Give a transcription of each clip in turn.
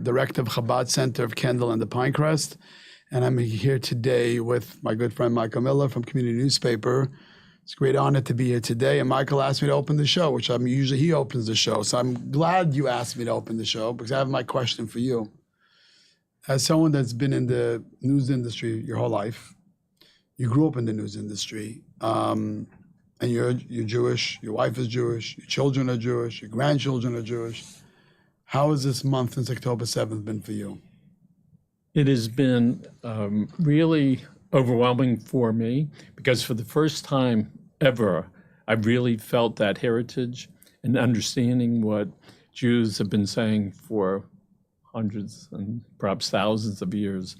Director of Chabad Center of Kendall and the Pinecrest. And I'm here today with my good friend Michael Miller from Community Newspaper. It's a great honor to be here today. And Michael asked me to open the show, which usually he opens the show. So I'm glad you asked me to open the show because I have my question for you. As someone that's been in the news industry your whole life, you grew up in the news industry, and you're Jewish, your wife is Jewish, your children are Jewish, your grandchildren are Jewish. How has this month since October 7th been for you? It has been really overwhelming for me because for the first time ever, I really felt that heritage and understanding what Jews have been saying for hundreds and perhaps thousands of years.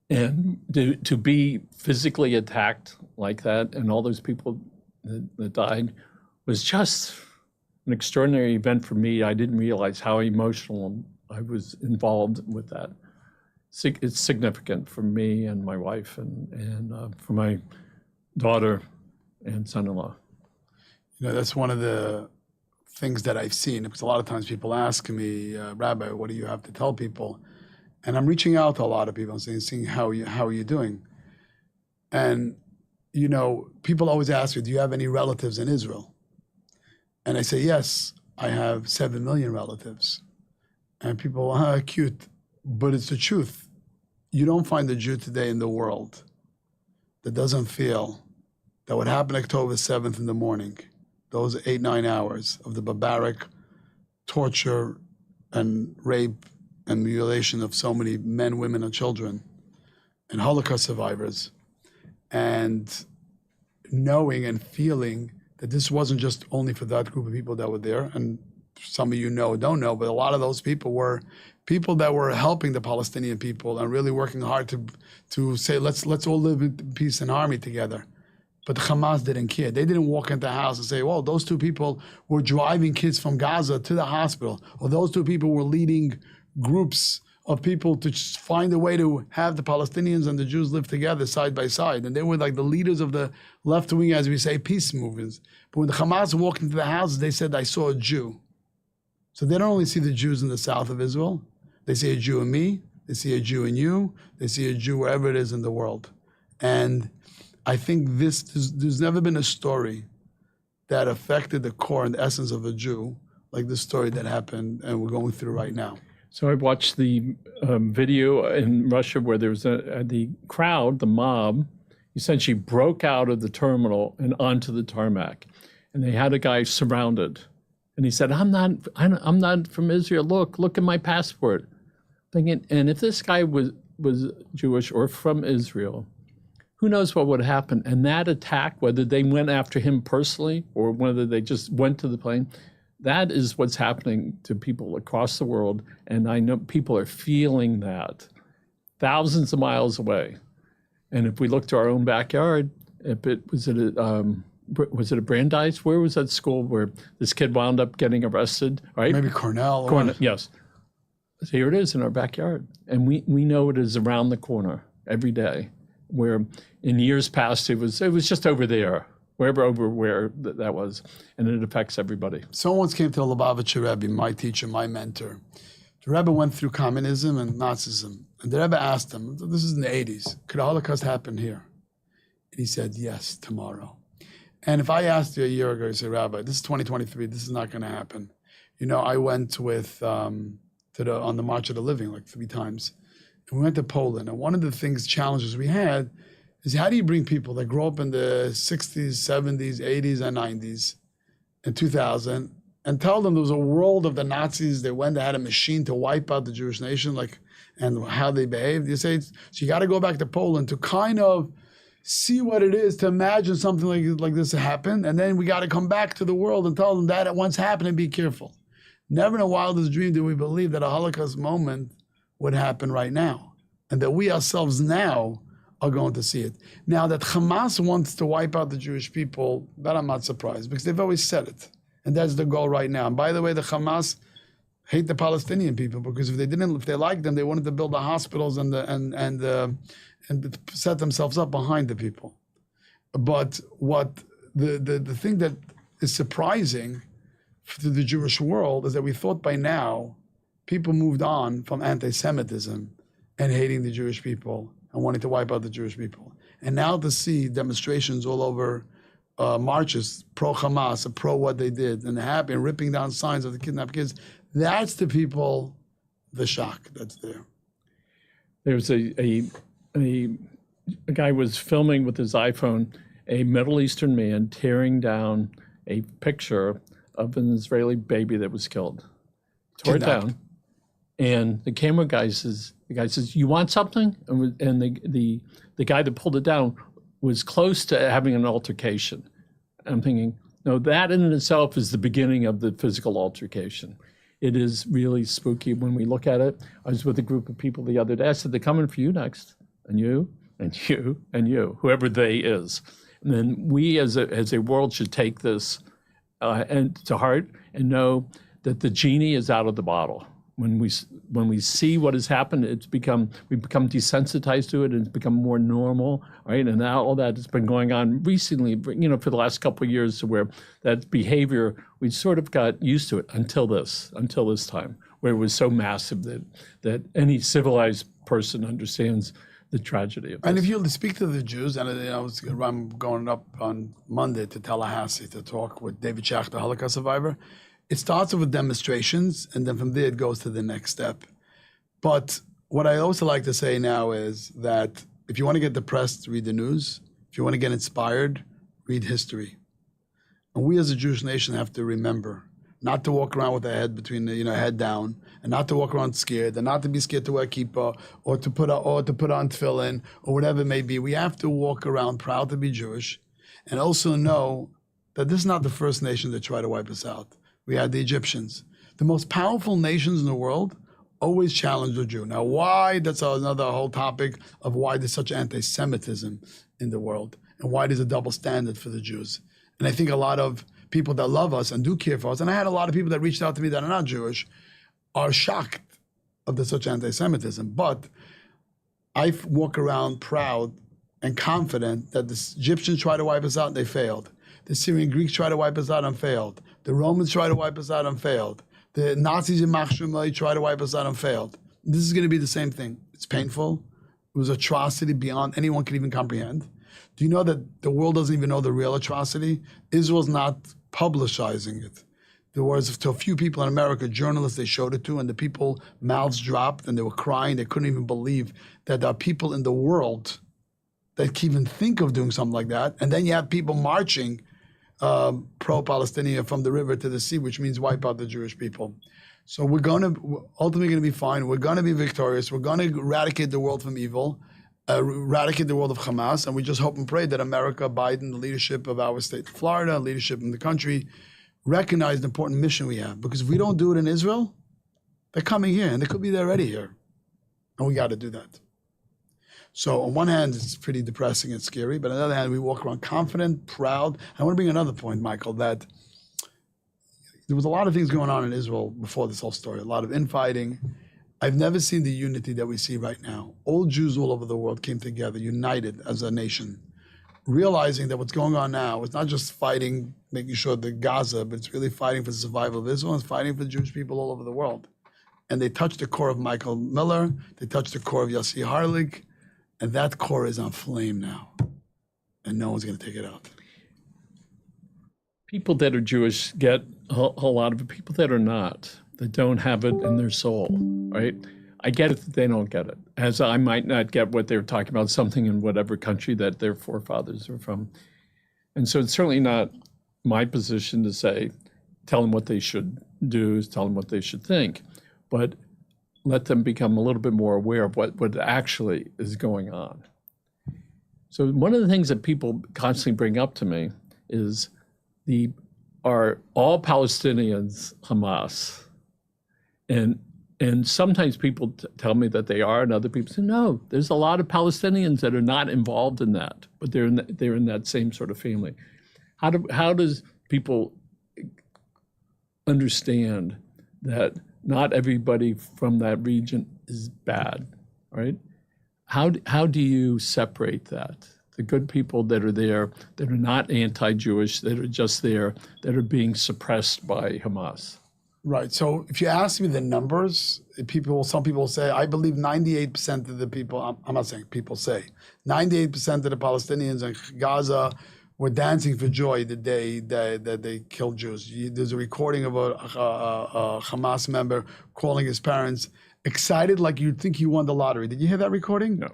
And to be physically attacked like that and all those people that died was just an extraordinary event for me. I didn't realize how emotional I was involved with that. It's significant for me and my wife and for my daughter and son-in-law. You know, that's one of the things that I've seen, because a lot of times people ask me, Rabbi, what do you have to tell people? And I'm reaching out to a lot of people and seeing how are you doing? And, you know, people always ask me, do you have any relatives in Israel? And I say, yes, I have 7 million relatives. And people, cute, but it's the truth. You don't find a Jew today in the world that doesn't feel that what happened October 7th in the morning, those 8-9 hours of the barbaric torture and rape and mutilation of so many men, women, and children, and Holocaust survivors, and knowing and feeling that this wasn't just only for that group of people that were there, and some of you know or don't know, but a lot of those people were people that were helping the Palestinian people and really working hard to say, let's all live in peace and harmony together. But the Hamas didn't care. They didn't walk into the house and say, well, those two people were driving kids from Gaza to the hospital, or those two people were leading groups of people to just find a way to have the Palestinians and the Jews live together side by side. And they were like the leaders of the left wing, as we say, peace movements. But when the Hamas walked into the houses, they said, I saw a Jew. So they don't only see the Jews in the south of Israel. They see a Jew in me. They see a Jew in you. They see a Jew wherever it is in the world. And I think there's never been a story that affected the core and the essence of a Jew like the story that happened and we're going through right now. So I watched the video in Russia where there was the crowd, the mob, essentially broke out of the terminal and onto the tarmac. And they had a guy surrounded. And he said, I'm not from Israel. Look at my passport. Thinking, and if this guy was Jewish or from Israel, who knows what would happen? And that attack, whether they went after him personally or whether they just went to the plane, that is what's happening to people across the world. And I know people are feeling that thousands of miles away. And if we look to our own backyard, was it a Brandeis? Where was that school where this kid wound up getting arrested? Right? Maybe Cornell. Yes. So here it is in our backyard. And we know it is around the corner every day, where in years past, it was just over there, where that was, and it affects everybody. Someone once came to the Lubavitcher Rebbe, my teacher, my mentor. The Rebbe went through communism and Nazism, and the Rebbe asked him, this is in the 80s, could a Holocaust happen here? And he said, yes, tomorrow. And if I asked you a year ago, you say, Rabbi, this is 2023, this is not going to happen. You know, I went with on the March of the Living like 3 times. And we went to Poland. And one of the challenges we had is how do you bring people that grew up in the 60s, 70s, 80s, and 90s and 2000 and tell them there was a world of the Nazis. They had a machine to wipe out the Jewish nation, and how they behaved. You say, so you got to go back to Poland to kind of see what it is to imagine something like this happen. And then we got to come back to the world and tell them that it once happened and be careful. Never in a wildest dream did we believe that a Holocaust moment would happen right now, and that we ourselves now are going to see it. Now that Hamas wants to wipe out the Jewish people, that I'm not surprised, because they've always said it. And that's the goal right now. And by the way, the Hamas hate the Palestinian people, because if they liked them, they wanted to build the hospitals and set themselves up behind the people. But what the thing that is surprising to the Jewish world is that we thought by now people moved on from anti-Semitism and hating the Jewish people and wanting to wipe out the Jewish people. And now to see demonstrations all over, marches pro-Hamas, pro what they did, and happy and ripping down signs of the kidnapped kids, that's the people, the shock that's there. There's a guy was filming with his iPhone a Middle Eastern man tearing down a picture of an Israeli baby that was killed. Tore it down, and the camera guy says, "You want something?" And the guy that pulled it down was close to having an altercation. I'm thinking, no, that in itself is the beginning of the physical altercation. It is really spooky when we look at it. I was with a group of people the other day. I said, they're coming for you next, and you, and you, and you, whoever they is. And then we as a world should take this and to heart and know that the genie is out of the bottle. When we see what has happened, we become desensitized to it, and it's become more normal, right? And now all that has been going on recently, for the last couple of years, where that behavior, we sort of got used to it until this time, where it was so massive that any civilized person understands the tragedy of this. And if you speak to the Jews, and I'm going up on Monday to Tallahassee to talk with David Schacht, the Holocaust survivor. It starts with demonstrations, and then from there it goes to the next step. But what I also like to say now is that if you want to get depressed, read the news. If you want to get inspired, read history. And we as a Jewish nation have to remember not to walk around with our head between head down, and not to walk around scared, and not to be scared to wear kippah or to put on tefillin or whatever it may be. We have to walk around proud to be Jewish, and also know that this is not the first nation that tried to wipe us out. We had the Egyptians. The most powerful nations in the world always challenged the Jew. Now, why? That's another whole topic of why there's such anti-Semitism in the world, and why there's a double standard for the Jews. And I think a lot of people that love us and do care for us, and I had a lot of people that reached out to me that are not Jewish, are shocked of the such anti-Semitism. But I walk around proud and confident that the Egyptians tried to wipe us out and they failed. The Syrian Greeks tried to wipe us out and failed. The Romans tried to wipe us out and failed. The Nazis in Machshemai tried to wipe us out and failed. This is going to be the same thing. It's painful. It was atrocity beyond anyone could even comprehend. Do you know that the world doesn't even know the real atrocity? Israel's not publicizing it. There was, to a few people in America, journalists they showed it to, and the people mouths dropped and they were crying. They couldn't even believe that there are people in the world that can even think of doing something like that. And then you have people marching pro-Palestinian from the river to the sea, which means wipe out the Jewish people. So we're ultimately going to be fine. We're going to be victorious. We're going to eradicate the world from evil, eradicate the world of Hamas, and we just hope and pray that America, Biden, the leadership of our state of Florida, leadership in the country, recognize the important mission we have. Because if we don't do it in Israel, they're coming here, and they could be there already here. And we got to do that. So on one hand, it's pretty depressing and scary, but on the other hand, we walk around confident, proud. I want to bring another point, Michael, that there was a lot of things going on in Israel before this whole story, a lot of infighting. I've never seen the unity that we see right now. All Jews all over the world came together, united as a nation, realizing that what's going on now is not just fighting, making sure that Gaza, but it's really fighting for the survival of Israel and fighting for the Jewish people all over the world. And they touched the core of Michael Miller, they touched the core of Yossi Harlig, and that core is on flame now, and no one's going to take it out. People that are Jewish get a lot of it. People that are not, that don't have it in their soul, right? I get it that they don't get it, as I might not get what they're talking about, something in whatever country that their forefathers are from. And so it's certainly not my position to say, tell them what they should do, tell them what they should think, but let them become a little bit more aware of what actually is going on. So one of the things that people constantly bring up to me is, are all Palestinians Hamas? And sometimes people tell me that they are, and other people say, no, there's a lot of Palestinians that are not involved in that, but they're in that same sort of family. How does people understand that not everybody from that region is bad, right? How do you separate that? The good people that are there, that are not anti-Jewish, that are just there, that are being suppressed by Hamas. Right. So if you ask me the numbers, some people say, I believe 98% of the people, I'm not saying people say, 98% of the Palestinians in Gaza were dancing for joy the day that they killed Jews. There's a recording of a Hamas member calling his parents excited like you'd think he won the lottery. Did you hear that recording? No.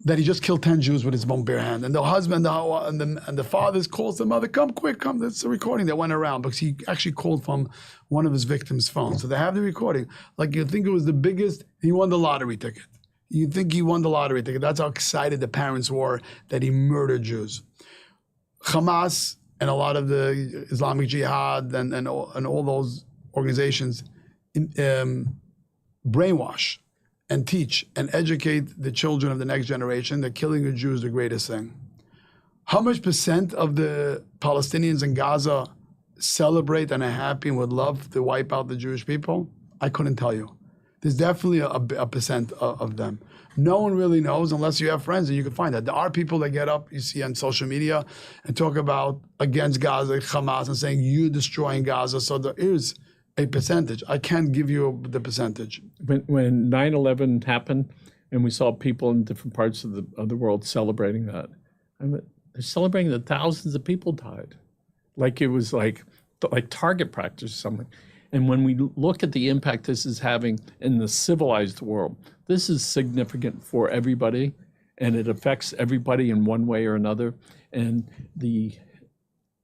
That he just killed 10 Jews with his own bare hand. And the husband and the father calls the mother, come quick, come. That's the recording that went around because he actually called from one of his victims' phones. So they have the recording. Like you think it was the biggest, he won the lottery ticket. You think he won the lottery ticket. That's how excited the parents were that he murdered Jews. Hamas and a lot of the Islamic Jihad and all those organizations brainwash and teach and educate the children of the next generation that killing a Jew is the greatest thing. How much percent of the Palestinians in Gaza celebrate and are happy and would love to wipe out the Jewish people? I couldn't tell you. There's definitely a percent of them. No one really knows unless you have friends and you can find that. There are people that get up, you see on social media, and talk about against Gaza, Hamas, and saying you're destroying Gaza. So there is a percentage. I can't give you the percentage. When 9/11 happened, and we saw people in different parts of the world celebrating that, I mean, they're celebrating that thousands of people died, like it was like target practice or something. And when we look at the impact this is having in the civilized world, this is significant for everybody, and it affects everybody in one way or another. And the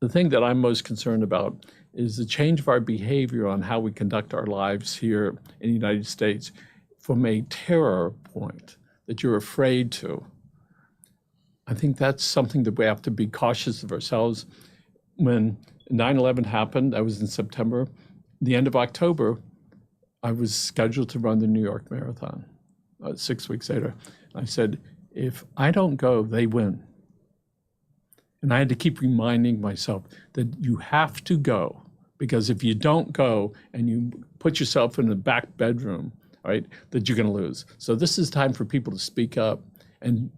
thing that I'm most concerned about is the change of our behavior on how we conduct our lives here in the United States from a terror point that you're afraid to. I think that's something that we have to be cautious of ourselves. When 9/11 happened, I was in September. The end of October, I was scheduled to run the New York Marathon. 6 weeks later, I said, if I don't go, they win. And I had to keep reminding myself that you have to go, because if you don't go and you put yourself in the back bedroom, right, that you're going to lose. So this is time for people to speak up, and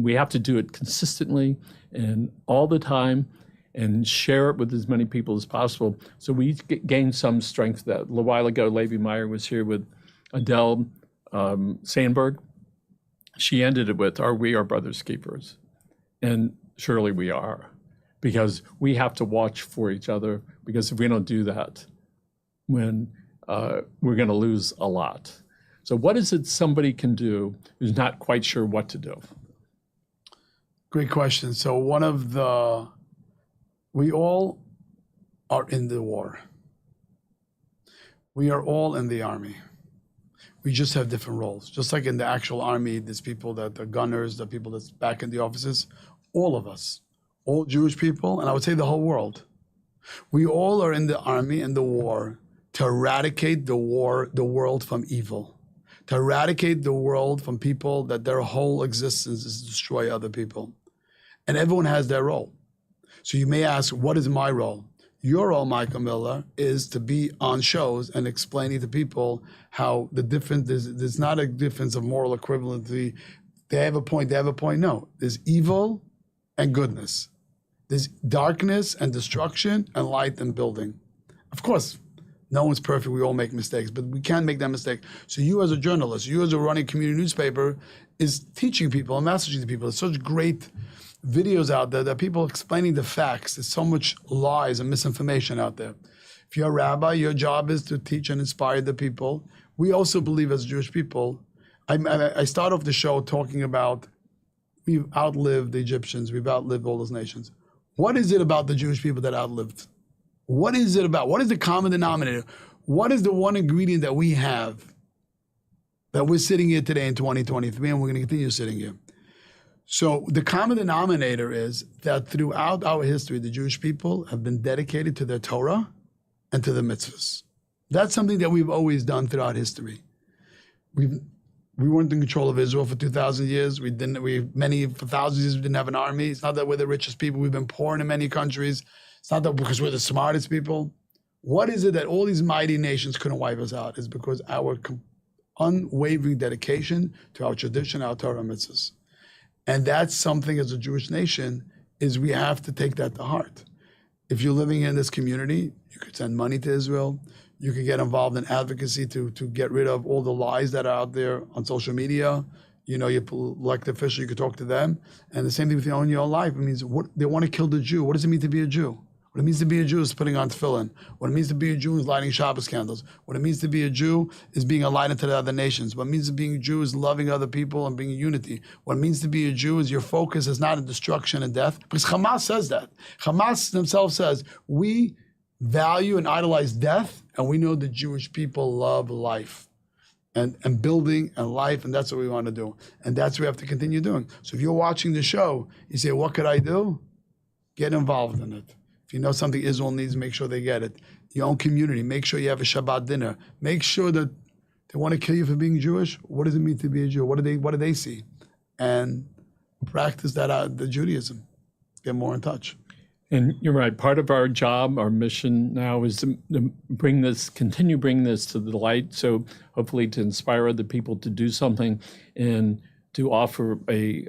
we have to do it consistently and all the time, and share it with as many people as possible. So we gained some strength. That a while ago, Levi Meyer was here with Adele Sandberg. She ended it with, are we our brother's keepers? And surely we are, because we have to watch for each other, because if we don't do that, when we're gonna lose a lot. So what is it somebody can do who's not quite sure what to do? Great question. So we all are in the war. We are all in the army. We just have different roles. Just like in the actual army, there's people that are gunners, the people that's back in the offices, all of us, all Jewish people, and I would say the whole world. We all are in the army and the war to eradicate the world from evil, to eradicate the world from people that their whole existence is to destroy other people. And everyone has their role. So you may ask, what is my role? Your role, Michael Miller, is to be on shows and explaining to people how the difference, there's not a difference of moral equivalency. They have a point, No, there's evil and goodness. There's darkness and destruction and light and building. Of course, no one's perfect, we all make mistakes, but we can't make that mistake. So you as a journalist, you as a running community newspaper is teaching people and messaging to people. There's such great videos out there that people explaining the facts. There's so much lies and misinformation out there. If you're a rabbi, your job is to teach and inspire the people. We also believe as Jewish people, I start off the show talking about we've outlived the Egyptians, we've outlived all those nations. What is it about the Jewish people that outlived? What is it about? What is the common denominator? What is the one ingredient that we have that we're sitting here today in 2023 and we're going to continue sitting here? So the common denominator is that throughout our history, the Jewish people have been dedicated to their Torah and to the mitzvahs. That's something that we've always done throughout history. We weren't in control of Israel for 2,000 years. For thousands of years, we didn't have an army. It's not that we're the richest people. We've been poor in many countries. It's not that because we're the smartest people. What is it that all these mighty nations couldn't wipe us out? It's because our unwavering dedication to our tradition, our Torah and mitzvahs. And that's something as a Jewish nation is we have to take that to heart. if you're living in this community, you could send money to Israel. You could get involved in advocacy to get rid of all the lies that are out there on social media. You know, your elected official, you could talk to them. And the same thing with your own life. It means what they want to kill the Jew. What does it mean to be a Jew? What it means to be a Jew is putting on tefillin. What it means to be a Jew is lighting Shabbos candles. What it means to be a Jew is being a light unto the other nations. What it means to being a Jew is loving other people and being in unity. What it means to be a Jew is your focus is not in destruction and death. Because Hamas says that. Hamas themselves says, we value and idolize death, and we know the Jewish people love life and building and life, and that's what we want to do. And that's what we have to continue doing. So if you're watching the show, you say, what could I do? Get involved in it. If you know something Israel needs, make sure they get it. Your own community, make sure you have a Shabbat dinner. Make sure that they want to kill you for being Jewish. What does it mean to be a Jew? What do they see? And practice that the Judaism. Get more in touch. And you're right. Part of our job, our mission now is to continue bringing this to the light. So hopefully to inspire other people to do something and to offer a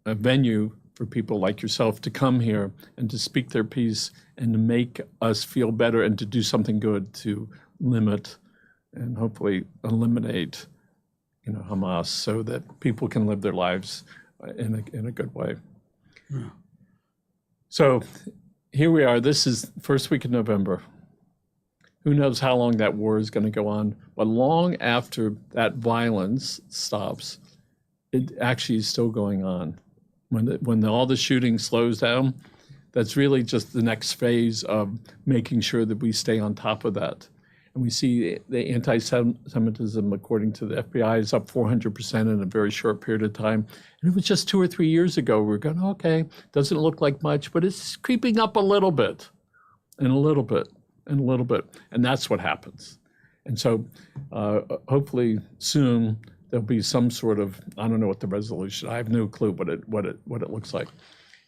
venue for people like yourself to come here and to speak their piece and to make us feel better and to do something good to limit and hopefully eliminate, Hamas, so that people can live their lives in a good way. Yeah. So here we are. This is first week of November. Who knows how long that war is going to go on? But long after that violence stops, it actually is still going on. When all the shooting slows down, that's really just the next phase of making sure that we stay on top of that. And we see the anti-Semitism, according to the FBI, is up 400% in a very short period of time. And it was just 2 or 3 years ago. We were going, okay, doesn't look like much, but it's creeping up a little bit, and a little bit, and a little bit. And that's what happens. And so hopefully soon there'll be some sort of, I don't know what the resolution, I have no clue what it looks like.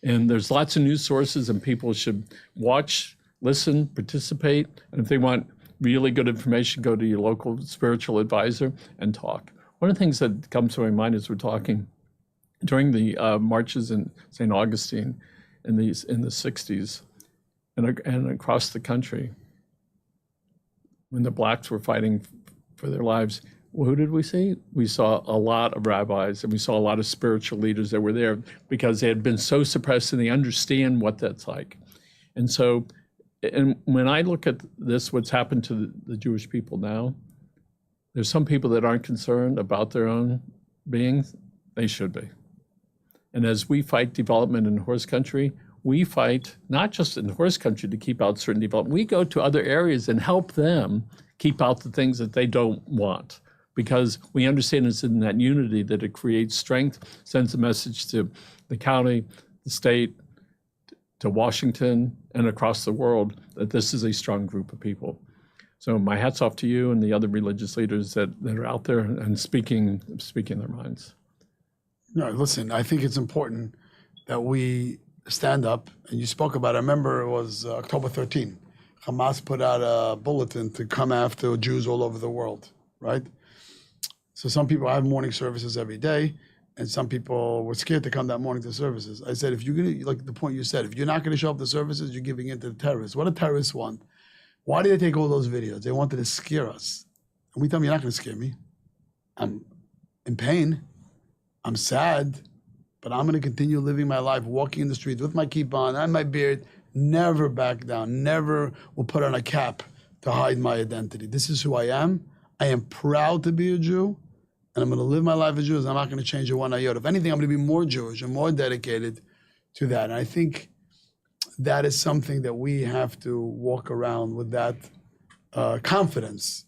And there's lots of news sources, and people should watch, listen, participate. And if they want really good information, go to your local spiritual advisor and talk. One of the things that comes to my mind as we're talking, during the marches in St. Augustine in the 60s and across the country, when the blacks were fighting for their lives, well, who did we see? We saw a lot of rabbis, and we saw a lot of spiritual leaders that were there because they had been so suppressed, and they understand what that's like. And so, and when I look at this, what's happened to the Jewish people now, there's some people that aren't concerned about their own beings. They should be. And as we fight development in horse country, we fight not just in horse country to keep out certain development. We go to other areas and help them keep out the things that they don't want, because we understand it's in that unity that it creates strength, sends a message to the county, the state, to Washington, and across the world that this is a strong group of people. So my hat's off to you and the other religious leaders that are out there and speaking their minds. No, listen, I think it's important that we stand up, and you spoke about it. I remember it was October 13. Hamas put out a bulletin to come after Jews all over the world, right? So some people have morning services every day, and some people were scared to come that morning to services. I said, if you're going to, like the point you said, if you're not going to show up to services, you're giving in to the terrorists. What do terrorists want? Why did they take all those videos? They wanted to scare us. And we tell them, you're not going to scare me. I'm in pain. I'm sad, but I'm going to continue living my life, walking in the streets with my kippah on and my beard, never back down, never will put on a cap to hide my identity. This is who I am. I am proud to be a Jew, and I'm going to live my life as a Jew. I'm not going to change it one iota. If anything, I'm going to be more Jewish and more dedicated to that. And I think that is something that we have to walk around with that confidence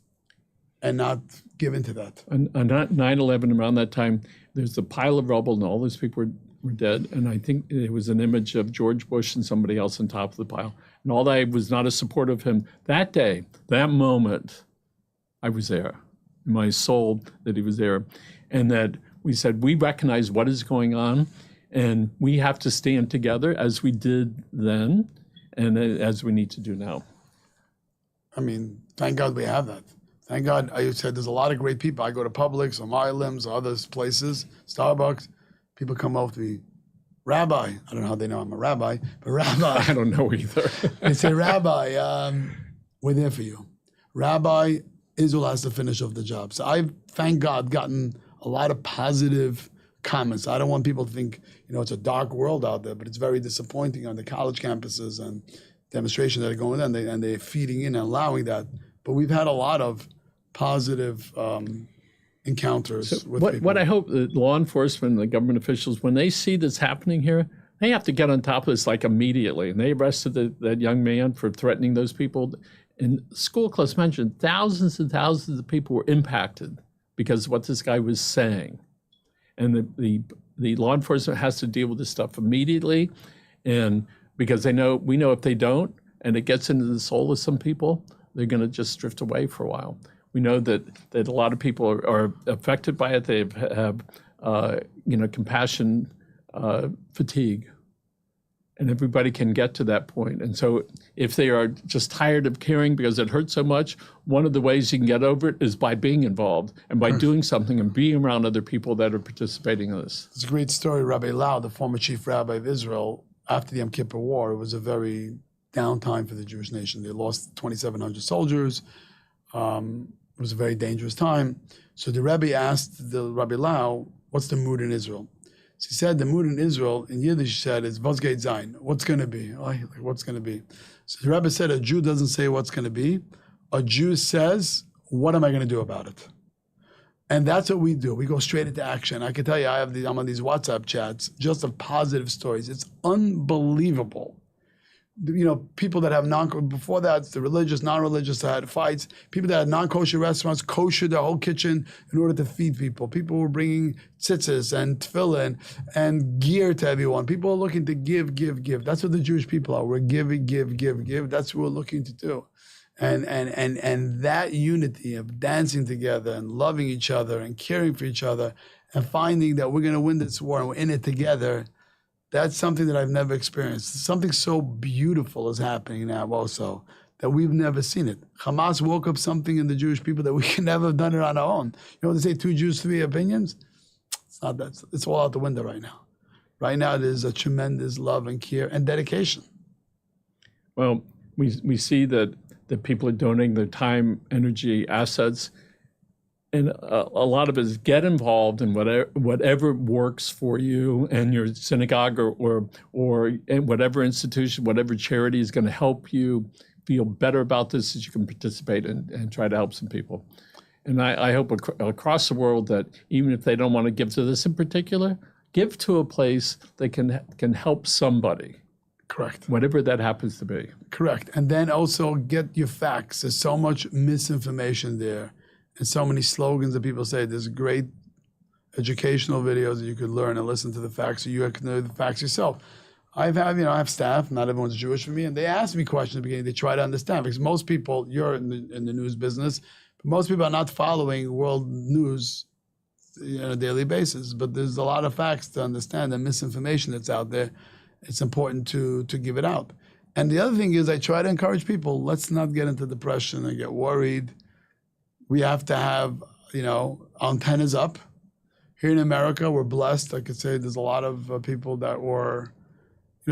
and not give into that. On 9/11, around that time, there's a pile of rubble and all those people were dead. And I think it was an image of George Bush and somebody else on top of the pile. And although I was not a supporter of him, that day, that moment, I was there. In my soul, that he was there. And that we said, we recognize what is going on, and we have to stand together as we did then and as we need to do now. I mean, thank God we have that. Thank God, I said there's a lot of great people. I go to Publix or Mylims or other places, Starbucks. People come over to me, Rabbi, I don't know how they know I'm a rabbi, but Rabbi, I don't know either. they say, Rabbi, we're there for you. Rabbi, Israel has to finish off the job. So I've, thank God, gotten a lot of positive comments. I don't want people to think, it's a dark world out there, but it's very disappointing on the college campuses and demonstrations that are going on, and they're feeding in and allowing that. But we've had a lot of positive encounters with people. What I hope that law enforcement and the government officials, when they see this happening here, they have to get on top of this like immediately. And they arrested that young man for threatening those people. And school class mentioned thousands and thousands of people were impacted because of what this guy was saying. And the law enforcement has to deal with this stuff immediately. And because we know if they don't, and it gets into the soul of some people, they're going to just drift away for a while. We know that a lot of people are affected by it. They have compassion fatigue, and everybody can get to that point. And so if they are just tired of caring because it hurts so much, one of the ways you can get over it is by being involved and by doing something and being around other people that are participating in this. It's a great story. Rabbi Lau, the former chief rabbi of Israel, after the Yom Kippur War, it was a very down time for the Jewish nation. They lost 2,700 soldiers. It was a very dangerous time. So the Rebbe asked the Rabbi Lau, what's the mood in Israel? So he said, the mood in Israel, in Yiddish, he said, is was geht sein? What's going to be? What's going to be? So the Rebbe said, a Jew doesn't say what's going to be. A Jew says, what am I going to do about it? And that's what we do. We go straight into action. I can tell you, I'm on these WhatsApp chats, just of positive stories. It's unbelievable. People that have before that, the religious, non-religious had fights. People that had non-kosher restaurants kosher their whole kitchen in order to feed people. People were bringing tzitzis and tefillin and gear to everyone. People are looking to give. That's what the Jewish people are. We're giving, give. That's what we're looking to do. And that unity of dancing together and loving each other and caring for each other and finding that we're going to win this war and we're in it together, that's something that I've never experienced. Something so beautiful is happening now also that we've never seen it. Hamas woke up something in the Jewish people that we can never have done it on our own. They say 2 Jews, 3 opinions? It's not that. It's all out the window right now. Right now there's a tremendous love and care and dedication. Well, we see that people are donating their time, energy, assets. And a lot of it is get involved in whatever works for you and your synagogue or in whatever institution, whatever charity is going to help you feel better about this, that you can participate and try to help some people. And I hope across the world that even if they don't want to give to this in particular, give to a place that can help somebody. Correct. Whatever that happens to be. Correct. And then also get your facts. There's so much misinformation there. And so many slogans that people say. There's great educational videos that you could learn and listen to the facts so you can know the facts yourself. I have staff, not everyone's Jewish for me, and they ask me questions at the beginning. They try to understand because most people, you're in the news business, but most people are not following world news on a daily basis. But there's a lot of facts to understand and misinformation that's out there. It's important to give it out. And the other thing is I try to encourage people, let's not get into depression and get worried. We have to have, antennas up. Here in America, we're blessed. I could say there's a lot of people that were,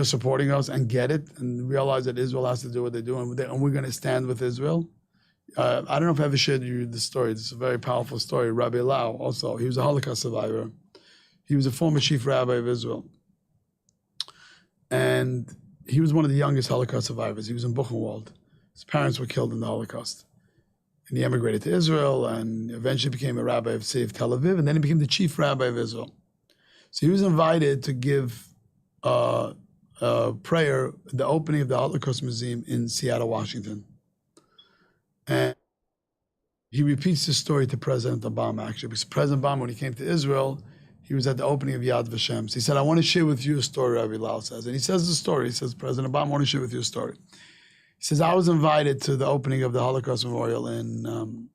supporting us and get it and realize that Israel has to do what they're doing. And we're going to stand with Israel. I don't know if I ever shared you the story. It's a very powerful story. Rabbi Lau also, he was a Holocaust survivor. He was a former chief rabbi of Israel. And he was one of the youngest Holocaust survivors. He was in Buchenwald. His parents were killed in the Holocaust. And he emigrated to Israel and eventually became a rabbi of Tel Aviv, and then he became the chief rabbi of Israel. So he was invited to give a prayer at the opening of the Holocaust Museum in Seattle, Washington. And he repeats the story to President Obama, actually, because President Obama, when he came to Israel, he was at the opening of Yad Vashem. So he said, I want to share with you a story, Rabbi Lau says. And he says the story. He says, President Obama, I want to share with you a story. He says, I was invited to the opening of the Holocaust Memorial in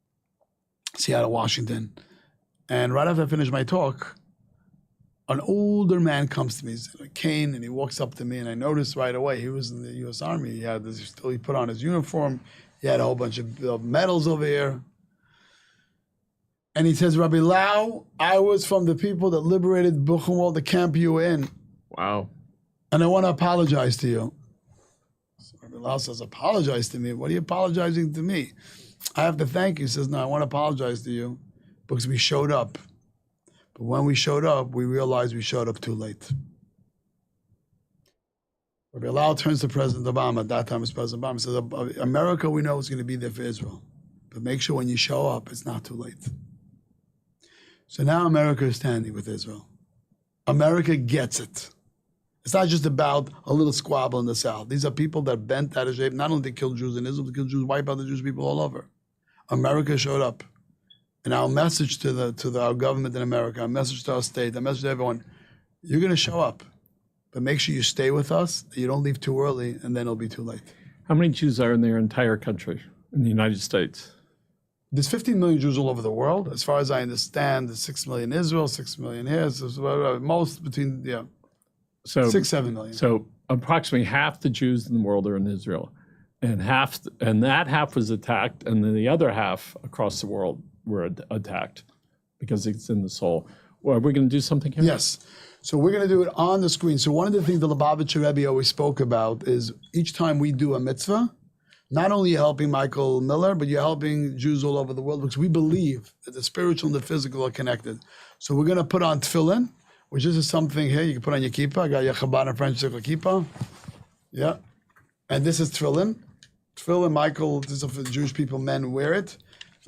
Seattle, Washington. And right after I finished my talk, an older man comes to me. He's in a cane, and he walks up to me, and I noticed right away he was in the U.S. Army. He put on his uniform. He had a whole bunch of medals over here. And he says, Rabbi Lau, I was from the people that liberated Buchenwald, the camp you were in. Wow. And I want to apologize to you. So Rabbi Lau says, apologize to me? What are you apologizing to me? I have to thank you. He says, no, I want to apologize to you because we showed up. But when we showed up, we realized we showed up too late. Rabbi Lau turns to President Obama. At that time, it was President Obama. He says, America, we know is going to be there for Israel. But make sure when you show up, it's not too late. So now America is standing with Israel. America gets it. It's not just about a little squabble in the South. These are people that bent out of shape. Not only they killed Jews in Israel, they killed Jews, wipe out the Jewish people all over. America showed up. And our message to our government in America, our message to our state, our message to everyone, you're going to show up. But make sure you stay with us, that you don't leave too early, and then it'll be too late. How many Jews are in their entire country, in the United States? There's 15 million Jews all over the world. As far as I understand, there's 6 million in Israel, 6 million here. So most between, 6-7 million. So approximately half the Jews in the world are in Israel. And that half was attacked, and then the other half across the world were attacked because it's in the soul. Well, are we going to do something here? Yes. So we're going to do it on the screen. So one of the things the Lubavitcher Rebbe always spoke about is each time we do a mitzvah, not only you're helping Michael Miller, but you're helping Jews all over the world because we believe that the spiritual and the physical are connected. So we're going to put on tefillin, which is something here you can put on your kippah. I got your Chabad and French circle kippah. Yeah. And this is tefillin. Tefillin, Michael, this is for Jewish people, men wear it.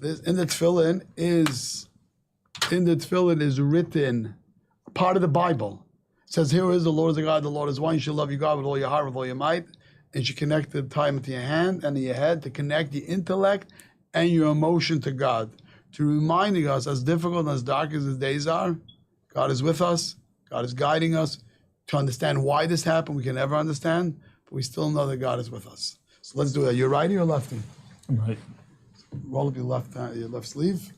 In the tefillin is written part of the Bible. It says, here is the Lord is the God, the Lord is one. You should love your God with all your heart, with all your might. And you should connect the time into your hand and your head to connect the intellect and your emotion to God. To reminding us, as difficult and as dark as the days are, God is with us. God is guiding us. To understand why this happened, we can never understand, but we still know that God is with us. So let's do that. You're righty or lefty? I'm right. Roll up your left sleeve.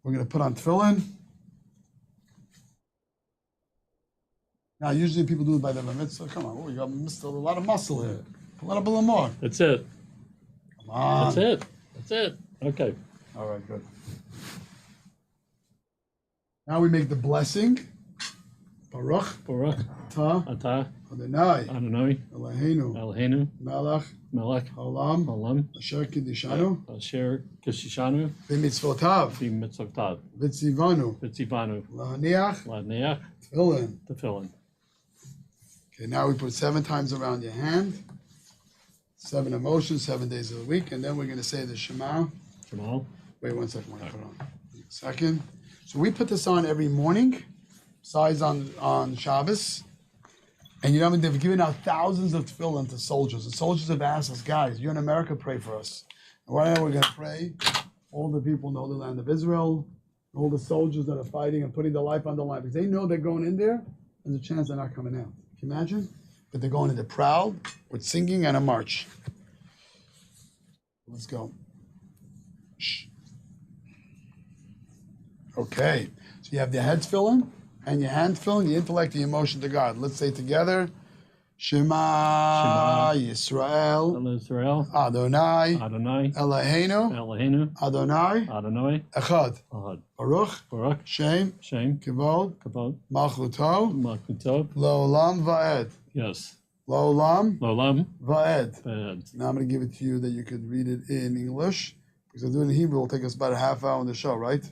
We're going to put on tefillin. Now, usually people do it by the mitzvah. Come on, we got a lot of muscle here. A little more. That's it. Come on. That's it. Okay. All right, good. Now we make the blessing. Baruch. Atah. Adonai. Eloheinu. Melech. Olam. Asher Kiddushanu. Asher Kishishanu. B'mitzvotav. B'mitzvotav. V'tzivanu. Lahaniach. Tefillin. Okay, now we put 7 times around your hand. 7 emotions, 7 days of the week, and then we're going to say the Shema. Wait 1 second. Put on. Second. So we put this on every morning, besides on Shabbos. And you know, they've given out thousands of tefillin to soldiers. The soldiers have asked us, guys, you're in America, pray for us. And right now we're going to pray for all the people in the Holy Land of Israel, all the soldiers that are fighting and putting their life on the line. Because they know they're going in there, there's a chance they're not coming out. Can you imagine? But they're going in there proud, with singing and a march. Let's go. Shh. Okay. So you have your head filling and your hand filling, your intellect, your emotion to God. Let's say together. Shema Yisrael Adonai Eloheinu Adonai Echad Baruch Shem Kavod Malchuto L'olam Va'ed. Yes. L'olam Va'ed. Now I'm going to give it to you that you could read it in English. Because I'm doing it in Hebrew, it'll take us about a half hour on the show, right?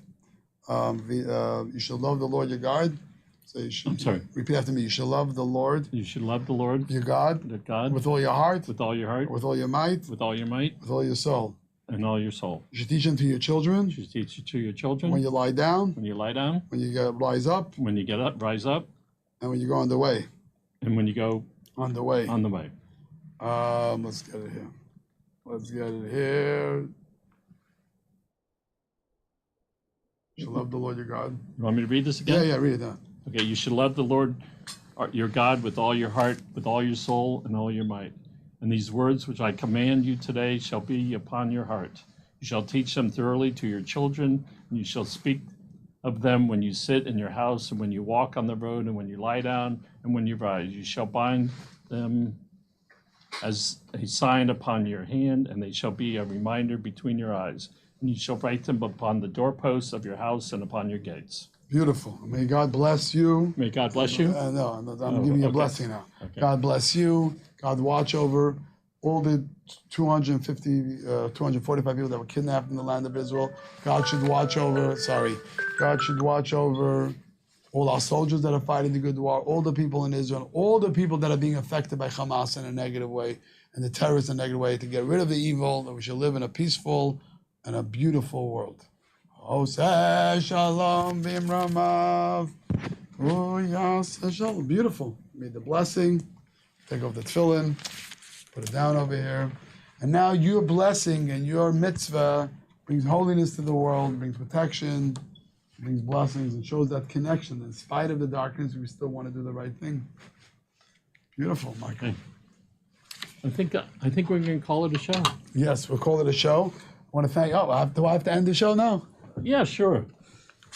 You shall love the Lord your God. So I'm sorry. Repeat after me. You shall love the Lord. You should love the Lord. Your God. With all your heart. With all your heart. With all your might. With all your might. With all your soul. And all your soul. You should teach them to your children. You should teach it to your children. When you lie down. When you lie down. When you rise up. When you get up, rise up. And when you go on the way. And when you go on the way. On the way. Let's get it here. You should love the Lord your God. You want me to read this again? Yeah, read it down. Okay, you should love the Lord your God with all your heart, with all your soul, and all your might. And these words which I command you today shall be upon your heart. You shall teach them thoroughly to your children, and you shall speak of them when you sit in your house, and when you walk on the road, and when you lie down, and when you rise. You shall bind them as a sign upon your hand, and they shall be a reminder between your eyes. And you shall write them upon the doorposts of your house and upon your gates. Beautiful. May God bless you. May God bless you. No, I'm giving you a okay. blessing now. Okay. God bless you. God watch over all the 245 people that were kidnapped in the land of Israel. God should watch over, God should watch over all our soldiers that are fighting the good war, all the people in Israel, all the people that are being affected by Hamas in a negative way, and the terrorists in a negative way, to get rid of the evil, that we should live in a peaceful and a beautiful world. Oseh shalom bimramav. Oh, yes, shalom. Beautiful. Made the blessing. Take off the tefillin. Put it down over here. And now your blessing and your mitzvah brings holiness to the world, brings protection, brings blessings, and shows that connection. In spite of the darkness, we still want to do the right thing. Beautiful, Michael. Okay. I think we're going to call it a show. Yes, we'll call it a show. I want to thank. Do I have to end the show now? Yeah, sure.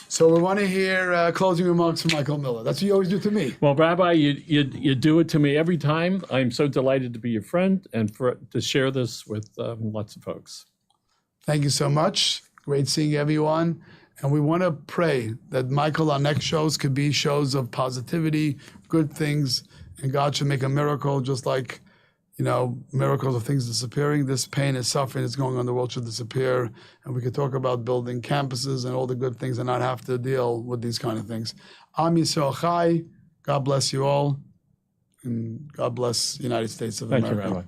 So we want to hear closing remarks from Michael Miller. That's what you always do to me. Well, Rabbi, you do it to me every time. I'm so delighted to be your friend and to share this with lots of folks. Thank you so much. Great seeing everyone. And we want to pray that, Michael, our next shows could be shows of positivity, good things, and God should make a miracle, just like, miracles of things disappearing. This pain and suffering that's going on in the world should disappear. And we could talk about building campuses and all the good things and not have to deal with these kind of things. Am Yisrael Chai. God bless you all. And God bless the United States of America. Thank you, Rabbi.